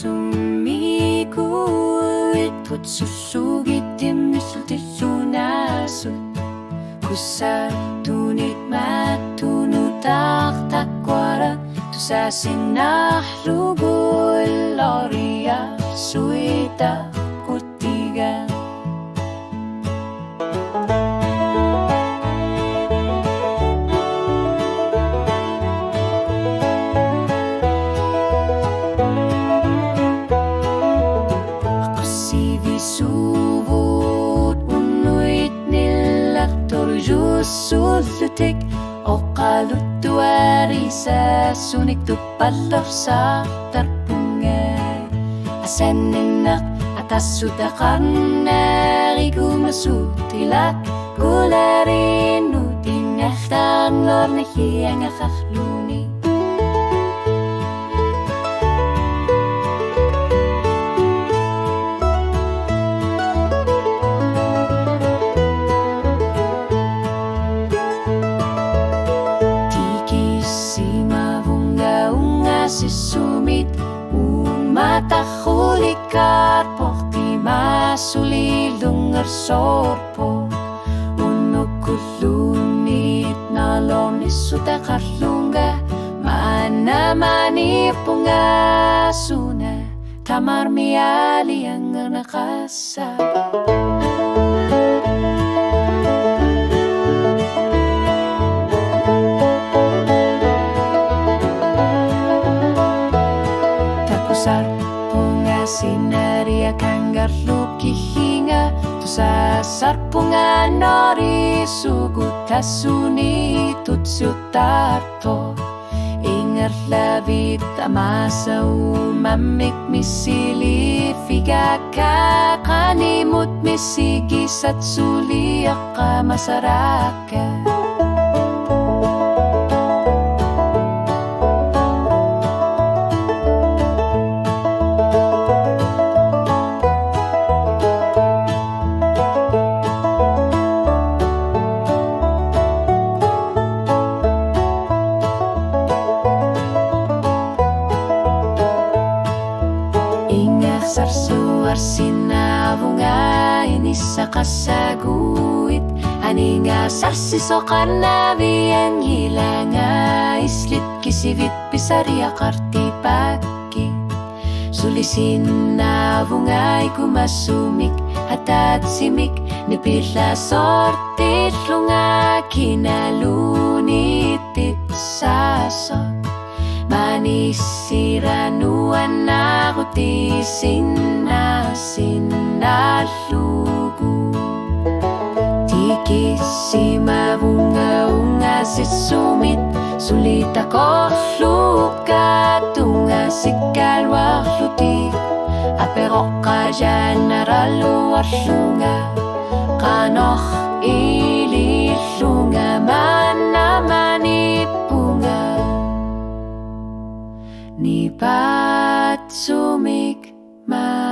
Sumikuit put susugit dimisul di sunasut Kusar tunit matunutak takwara Tusa sinahlugul loria suita kutiga Subut unuit nilak torjusulutik O kalut tuari sa sunik tupalor sa tarpungan Asan ninak atas sudakan nari gumasutilat Kularin utinahtan lor na hiyang akakluni Sumit matahulikar Pohti masuli lungar sorpo Unukulunit nalonis sutakarlunga Mana manipunga suna Tamar miali ang nakasa Sinaria kanggar luki hinga Tusa sarpunga nori sugut kasuni tutsyo tarto Ingar labit amasa umamik misili Figa kakanimut misigis at suliak ka masaraka Sarsuar sinabunga inisa kasaguit Aninga sarsisokan na biyan hilanga Islit kisivit pisaria kartipaki Sulisin na bungay kumasumik Hatat simik nipila sortit lunga Kinalunitit sasot Manisiranuan ako ti sinalugu Tiki mabunga-unga si sumit Sulit ako luka tunga si kalwa luti Aperok ka dyan naraluar lunga Kanoh ililunga manamanipunga Ni pat sumik ma